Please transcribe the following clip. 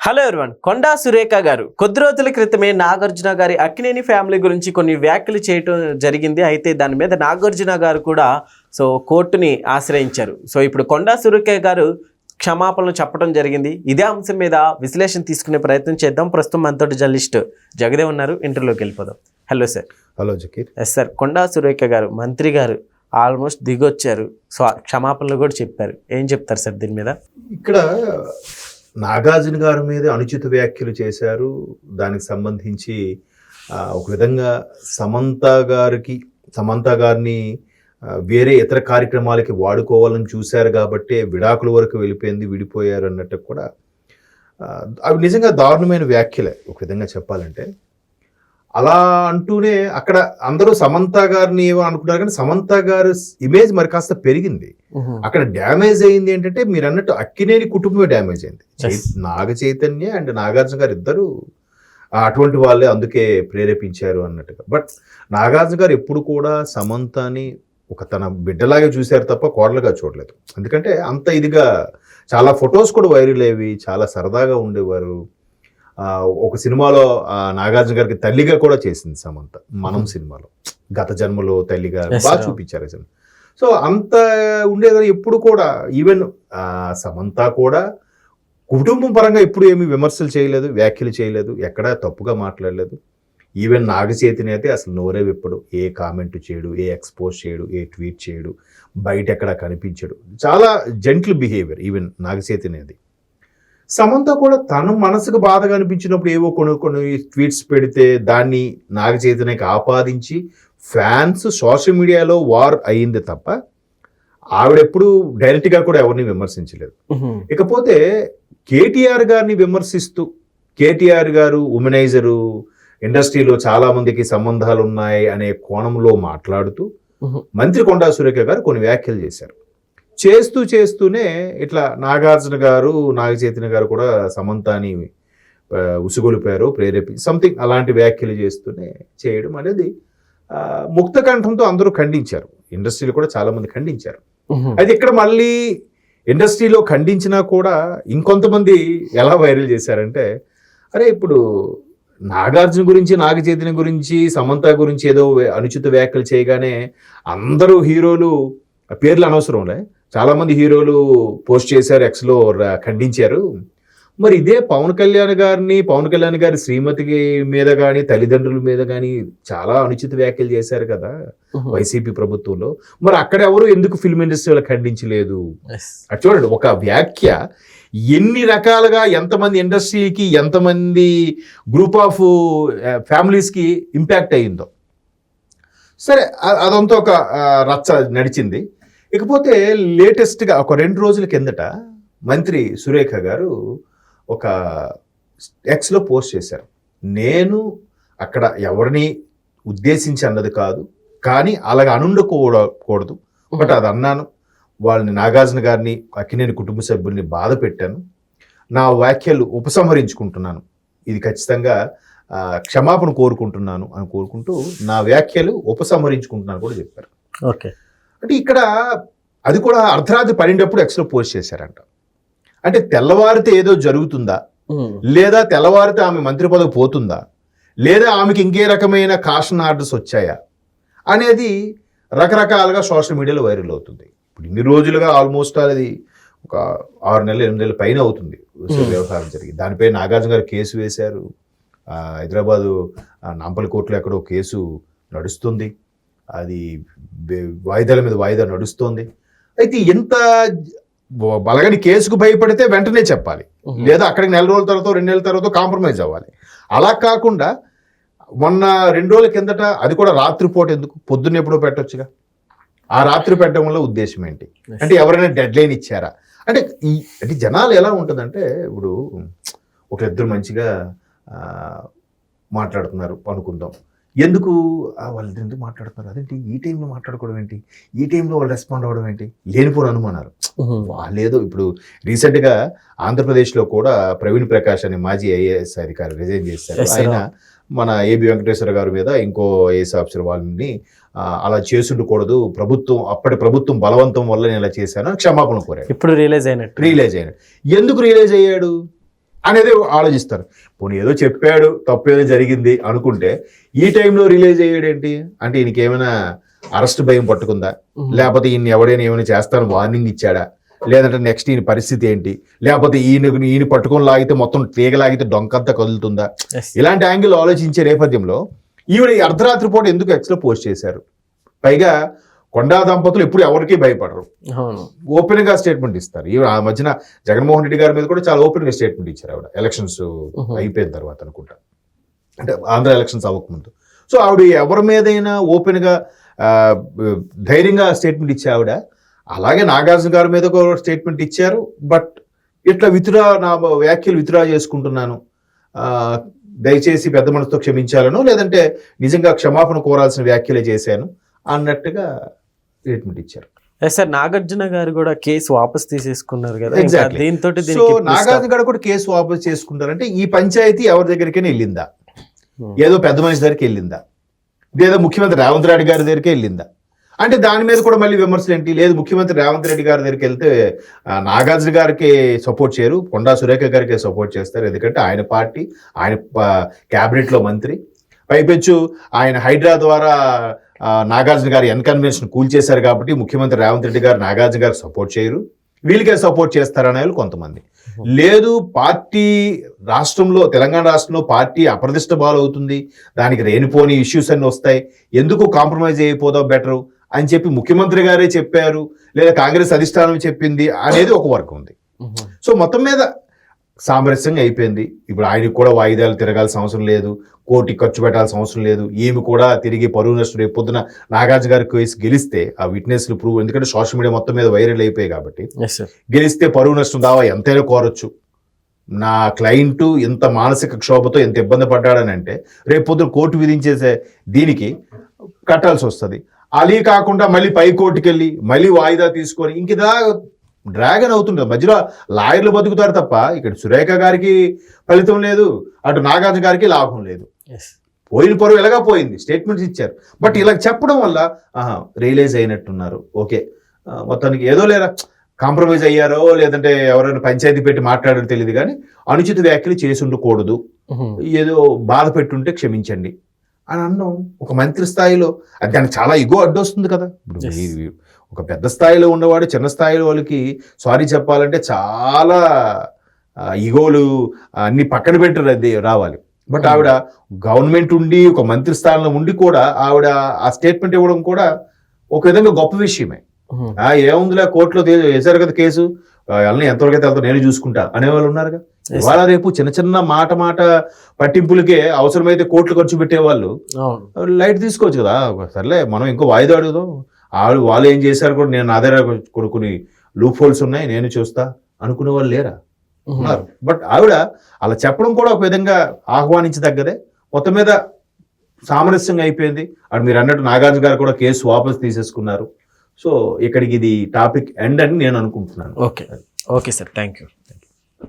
Hello everyone, కొండా సురేఖ గారు కొద్ది రోజుల క్రితమే నాగార్జున గారి అక్కినేని ఫ్యామిలీ గురించి కొన్ని వ్యాఖ్యలు చేయటం జరిగింది. అయితే దాని మీద నాగార్జున గారు కూడా కోర్టుని ఆశ్రయించారు. ఇప్పుడు కొండా సురేఖ గారు క్షమాపణలు చెప్పడం జరిగింది. ఇదే అంశం మీద విశ్లేషణ తీసుకునే ప్రయత్నం చేద్దాం. ప్రస్తుతం మనతోటి జర్నలిస్ట్ జగదేవ్ ఉన్నారు. ఇంటర్వ్యూలోకి వెళ్ళిపోదాం. Hello sir. Hello Zakir. Yes sir, Konda Surekha garu మంత్రి గారు ఆల్మోస్ట్ దిగొచ్చారు. క్షమాపణలు కూడా చెప్పారు. ఏం చెప్తారు సార్ దీని మీద? ఇక్కడ నాగార్జున గారి మీద అనుచిత వ్యాఖ్యలు చేశారు. దానికి సంబంధించి ఒక విధంగా సమంత గారిని వేరే ఇతర కార్యక్రమాలకి వాడుకోవాలని చూశారు కాబట్టి విడాకుల వరకు విడిపోయారు అన్నట్టు కూడా అవి నిజంగా దారుణమైన వ్యాఖ్యలే ఒక విధంగా చెప్పాలంటే. అలా అంటూనే అక్కడ అందరూ సమంత గారిని ఏమో అనుకున్నారు, కానీ సమంత గారి ఇమేజ్ మరి కాస్త పెరిగింది. అక్కడ డ్యామేజ్ అయింది ఏంటంటే మీరు అన్నట్టు అక్కినేని కుటుంబమే డ్యామేజ్ అయింది. నాగ చైతన్య అండ్ నాగార్జున గారు ఇద్దరు అటువంటి వాళ్ళే అందుకే ప్రేరేపించారు అన్నట్టుగా. బట్ నాగార్జున గారు ఎప్పుడు కూడా సమంతని ఒక తన బిడ్డలాగే చూశారు తప్ప కోడలుగా చూడలేదు. ఎందుకంటే అంత ఇదిగా చాలా ఫొటోస్ కూడా వైరల్ అయ్యేవి, చాలా సరదాగా ఉండేవారు. ఒక సినిమాలో నాగార్జున గారికి తల్లిగా కూడా చేసింది సమంత, మనం సినిమాలో గత జన్మలో తల్లిగా బాగా చూపించారు సినిమా. సో అంత ఉండేదని ఎప్పుడు కూడా ఈవెన్ సమంత కూడా కుటుంబం పరంగా ఎప్పుడు ఏమి విమర్శలు చేయలేదు, వ్యాఖ్యలు చేయలేదు, ఎక్కడా తప్పుగా మాట్లాడలేదు. ఈవెన్ నాగచైతన్య అయితే అసలు నోరే విప్పడు, ఏ కామెంట్ చేయడు, ఏ ఎక్స్పోజ్ చేయడు, ఏ ట్వీట్ చేయడు, బయట ఎక్కడ కనిపించడు. చాలా జెంటిల్ బిహేవియర్ ఈవెన్ నాగచైతన్యది. సమంత కూడా తన మనసుకు బాధగా అనిపించినప్పుడు ఏవో కొన్ని ట్వీట్స్ పెడితే దాన్ని నాగచైతన్యకి ఆపాదించి ఫ్యాన్స్ సోషల్ మీడియాలో వార్ అయ్యింది తప్ప ఆవిడెప్పుడు డైరెక్ట్గా కూడా ఎవరిని విమర్శించలేదు. ఇకపోతే కేటీఆర్ గారిని విమర్శిస్తూ, కేటీఆర్ గారు ఉమెనైజరు, ఇండస్ట్రీలో చాలా మందికి సంబంధాలు ఉన్నాయి అనే కోణంలో మాట్లాడుతూ మంత్రి కొండా సురేఖ గారు కొన్ని వ్యాఖ్యలు చేస్తూనే ఇట్లా నాగార్జున గారు, నాగచైతన్య గారు కూడా సమంతాని ఉసుగొలిపారు, సంథింగ్ అలాంటి వ్యాఖ్యలు చేస్తూనే చేయడం అనేది ముక్త కంఠంతో అందరూ ఖండించారు. ఇండస్ట్రీలో కూడా చాలా మంది ఖండించారు. అయితే ఇక్కడ మళ్ళీ ఇండస్ట్రీలో ఖండించినా కూడా ఇంకొంతమంది ఎలా వైరల్ చేశారంటే, అరే ఇప్పుడు నాగార్జున గురించి, నాగచైతన్య గురించి, సమంత గురించి ఏదో అనుచిత వ్యాఖ్యలు చేయగానే అందరూ హీరోలు పేర్లు అనవసరంలే, చాలా మంది హీరోలు పోస్ట్ చేశారు, ఎక్స్లో ఖండించారు. మరి ఇదే పవన్ కళ్యాణ్ గారి శ్రీమతికి మీద కానీ తల్లిదండ్రుల మీద కానీ చాలా అనుచిత వ్యాఖ్యలు చేశారు కదా వైసీపీ ప్రభుత్వంలో. మరి అక్కడ ఎవరు ఎందుకు ఫిల్మ్ ఇండస్ట్రీలో ఖండించలేదు? అది చూడండి, ఒక వ్యాఖ్య ఎన్ని రకాలుగా ఎంతమంది ఇండస్ట్రీకి, ఎంతమంది గ్రూప్ ఆఫ్ ఫ్యామిలీస్కి ఇంపాక్ట్ అయ్యిందో. సరే, అదంతా ఒక రచ్చ నడిచింది. ఇకపోతే లేటెస్ట్గా ఒక 2 రోజుల కిందట మంత్రి సురేఖ గారు ఒక ఎక్స్లో పోస్ట్ చేశారు. నేను అక్కడ ఎవరిని ఉద్దేశించి అన్నది కాదు, కానీ అలాగ అనుండకూడదు, బట్ అది అన్నాను. వాళ్ళని, నాగార్జున గారిని, అక్కినేని కుటుంబ సభ్యుల్ని బాధ పెట్టాను. నా వ్యాఖ్యలు ఉపసంహరించుకుంటున్నాను. ఇది ఖచ్చితంగా క్షమాపణ కోరుకుంటున్నాను అని కోరుకుంటూ నా వ్యాఖ్యలు ఉపసంహరించుకుంటున్నాను కూడా చెప్పారు. ఓకే. అంటే ఇక్కడ అది కూడా అర్ధరాత్రి 12 ఎక్స్లో పోస్ట్ చేశారంట. అంటే తెల్లవారితే ఏదో జరుగుతుందా, లేదా తెల్లవారితే ఆమె మంత్రి పదవి పోతుందా, లేదా ఆమెకి ఇంకే రకమైన కాషన్ ఆర్డర్స్ వచ్చాయా అనేది రకరకాలుగా సోషల్ మీడియాలో వైరల్ అవుతుంది. ఇప్పుడు ఇన్ని రోజులుగా ఆల్మోస్ట్ అది ఒక 6 నెలలు 8 నెలల పైన అవుతుంది వ్యవహారం జరిగి. దానిపై నాగార్జున గారు కేసు వేశారు. హైదరాబాదు నాంపల్లి కోర్టులో ఎక్కడో కేసు నడుస్తుంది. అది వాయిదాల మీద వాయిదా నడుస్తోంది. అయితే ఎంత బలగని కేసుకు భయపడితే వెంటనే చెప్పాలి, లేదా అక్కడికి 4 రోజుల తర్వాత 2 నెలల తర్వాత కాంప్రమైజ్ అవ్వాలి. అలా కాకుండా మొన్న 2 రోజుల కిందట, అది కూడా రాత్రిపూట ఎందుకు, పొద్దున్న ఎప్పుడో పెట్టొచ్చుగా. ఆ రాత్రి పెట్టడం వల్ల ఉద్దేశం ఏంటి అంటే ఎవరైనా డెడ్ లైన్ ఇచ్చారా అంటే జనాలు ఎలా ఉంటుందంటే, ఇప్పుడు ఒకరిద్దరు మంచిగా మాట్లాడుతున్నారు అనుకుందాం, ఎందుకు వాళ్ళు ఎందుకు మాట్లాడుతున్నారు, అదేంటి ఈ టైంలో మాట్లాడుకోవడం ఏంటి, ఈ టైంలో వాళ్ళు రెస్పాండ్ అవ్వడం ఏంటి, లేనిపోని అనుమానాలు. వాళ్ళేదో ఇప్పుడు రీసెంట్గా ఆంధ్రప్రదేశ్లో కూడా ప్రవీణ్ ప్రకాష్ అనే మాజీ ఐఏఎస్ అధికారి రిజైన్ చేశారు. ఆయన మన ఏబి వెంకటేశ్వర గారి మీద ఇంకో ఐఏఎస్ ఆఫీసర్ వాళ్ళని అలా చేసుండకూడదు, అప్పటి ప్రభుత్వం బలవంతం వల్ల నేను ఇలా చేశాను క్షమాపణ కోరాడు. ఇప్పుడు రియలైజ్ అయినట్టు. ఎందుకు రియలైజ్ అయ్యాడు? అనేది ఆలోచిస్తారు. పోనీ ఏదో చెప్పాడు, తప్పు ఏదో జరిగింది అనుకుంటే ఈ టైంలో రిలీజ్ అయ్యాడేంటి అంటే ఈయనకి ఏమైనా అరెస్ట్ భయం పట్టుకుందా, లేకపోతే ఈయన ఎవడైనా ఏమైనా చేస్తాను వార్నింగ్ ఇచ్చాడా, లేదంటే నెక్స్ట్ ఈయన పరిస్థితి ఏంటి, లేకపోతే ఈయన పట్టుకొని లాగితే మొత్తం తీగ లాగితే డొంకంతా కదులుతుందా, ఇలాంటి యాంగిల్ ఆలోచించే నేపథ్యంలో ఈవిడ అర్ధరాత్రి పూట ఎందుకు ఎక్స్లో పోస్ట్ చేశారు. పైగా కొండా దంపతులు ఎప్పుడు ఎవరికి భయపడరు, ఓపెన్ గా స్టేట్మెంట్ ఇస్తారు. ఈవిడ ఆ మధ్యన జగన్మోహన్ రెడ్డి గారి మీద కూడా చాలా ఓపెన్ గా స్టేట్మెంట్ ఇచ్చారు ఆవిడ ఎలక్షన్స్ అయిపోయిన తర్వాత అనుకుంటా, అంటే ఆంధ్ర ఎలక్షన్స్ అవ్వకముందు. సో ఆవిడ ఎవరి మీదైనా ఓపెన్ గా ధైర్యంగా స్టేట్మెంట్ ఇచ్చే ఆవిడ అలాగే నాగార్జున గారి మీద ఒక స్టేట్మెంట్ ఇచ్చారు. బట్ ఇట్లా నా వ్యాఖ్యలు విత్డ్రా చేసుకుంటున్నాను, దయచేసి పెద్ద మనసుతో క్షమించాలను, లేదంటే నిజంగా క్షమాపణ కోరాల్సిన వ్యాఖ్యలే చేశాను అన్నట్టుగా స్టేట్మెంట్ ఇచ్చారు. సార్ నాగార్జున గారు కూడా కేసు వాపస్ తీసేసుకున్నారు కదా, ఎగ్జాక్ట్లీ. దీంతో సో నాగార్జున గారు కూడా కేసు వాపస్ చేసుకుంటారంటే ఈ పంచాయతీ ఎవరి దగ్గరికైనా వెళ్ళిందా, ఏదో పెద్ద మనిషి దగ్గరికి వెళ్ళిందా, ఏదో ముఖ్యమంత్రి రేవంత్ రెడ్డి గారి దగ్గరికి వెళ్ళిందా అంటే దాని మీద కూడా మళ్ళీ విమర్శలు ఏంటి, లేదు ముఖ్యమంత్రి రేవంత్ రెడ్డి గారి దగ్గరికి వెళ్తే నాగార్జున గారికి సపోర్ట్ చేయరు, కొండా సురేఖ గారికి సపోర్ట్ చేస్తారు, ఎందుకంటే ఆయన పార్టీ, ఆయన క్యాబినెట్లో మంత్రి, పైపెచ్చు ఆయన హైడ్రా ద్వారా నాగార్జున గారి కన్వెన్షన్ కూల్చేశారు కాబట్టి ముఖ్యమంత్రి రేవంత్ రెడ్డి గారు నాగార్జున గారికి సపోర్ట్ చేయరు, వీళ్ళకే సపోర్ట్ చేస్తారనే వాళ్ళు కొంతమంది. లేదు పార్టీ రాష్ట్రంలో, తెలంగాణ రాష్ట్రంలో పార్టీ అప్రతిష్ట బాలవుతుంది, దానికి రేనిపోని ఇష్యూస్ అన్ని వస్తాయి, ఎందుకు కాంప్రమైజ్ అయిపోదాం బెటరు అని చెప్పి ముఖ్యమంత్రి గారే చెప్పారు, లేదా కాంగ్రెస్ అధిష్టానం చెప్పింది అనేది ఒక వర్గం ఉంది. సో మొత్తం మీద సామరస్యంగా అయిపోయింది. ఇప్పుడు ఆయనకు కూడా వాయిదాలు తిరగాల్సిన అవసరం లేదు, కోటి ఖర్చు పెట్టాల్సిన అవసరం లేదు, ఈమె కూడా తిరిగి పరువు నష్టం రేపు పొద్దున నాగార్జున గారి కేసు గెలిస్తే ఆ విట్నెస్లు ప్రూవ్, ఎందుకంటే సోషల్ మీడియా మొత్తం మీద వైరల్ అయిపోయాయి కాబట్టి గెలిస్తే పరువు నష్టం దావా ఎంతైనా కోరొచ్చు. నా క్లయింట్ ఎంత మానసిక క్షోభతో ఎంత ఇబ్బంది పడ్డాడని అంటే రేపు పొద్దున కోర్టు విధించేసే దీనికి కట్టాల్సి వస్తుంది. అలీ కాకుండా మళ్ళీ పై కోర్టుకి వెళ్ళి మళ్ళీ వాయిదా తీసుకొని ఇంకదా డ్రాగన్ అవుతుంటుంది. మధ్యలో లాయర్లు బతుకుతారు తప్ప ఇక్కడ సురేఖ గారికి ఫలితం లేదు, అటు నాగార్జున గారికి లాభం లేదు. పోయిన పరువు ఎలాగా పోయింది, స్టేట్మెంట్స్ ఇచ్చారు. బట్ ఇలా చెప్పడం వల్ల రియలైజ్ అయినట్టున్నారు, ఓకే మొత్తానికి ఏదో లేరా కాంప్రమైజ్ అయ్యారో లేదంటే ఎవరైనా పంచాయతీ పెట్టి మాట్లాడారో తెలియదు కానీ అనుచిత వ్యాఖ్యలు చేసి ఉండకూడదు, ఏదో బాధ పెట్టుంటే క్షమించండి అని అన్నాం. ఒక మంత్రి స్థాయిలో అది దానికి చాలా ఇగో అడ్డొస్తుంది కదా. ఇప్పుడు ఒక పెద్ద స్థాయిలో ఉన్నవాడు చిన్న స్థాయిలో వాళ్ళకి సారీ చెప్పాలంటే చాలా ఇగోలు అన్ని పక్కన పెట్టి రావాలి. బట్ ఆవిడ గవర్నమెంట్ ఉండి ఒక మంత్రి స్థానంలో ఉండి కూడా ఆవిడ ఆ స్టేట్మెంట్ ఇవ్వడం కూడా ఒక విధంగా గొప్ప విషయమే. ఏముందిలే కోర్టులో వేశారు కదా కేసు, వాళ్ళని ఎంతవరకు అయితే నేను చూసుకుంటా అనేవాళ్ళు ఉన్నారుగా. ఇవాళ రేపు చిన్న చిన్న మాట పట్టింపులకే అవసరమైతే కోట్లు ఖర్చు పెట్టేవాళ్ళు లైట్ తీసుకోవచ్చు కదా, సర్లే మనం ఇంకో వాయిదా అడుగుదాం, వాళ్ళు ఏం చేశారు కూడా నేను నా దగ్గర కొన్ని లూప్ హోల్స్ ఉన్నాయి నేను చూస్తా అనుకునే వాళ్ళు లేరా, ఉన్నారు. బట్ ఆవిడ అలా చెప్పడం కూడా ఒక విధంగా ఆహ్వానించదగ్గదే. మొత్తం మీద సామరస్యంగా అయిపోయింది. అటు మీరు అన్నట్టు నాగార్జున గారు కూడా కేసు వాపస్ తీసేసుకున్నారు. సో ఇక్కడికి ఇది టాపిక్ ఎండ్ అని నేను అనుకుంటున్నాను. Okay sir, thank you.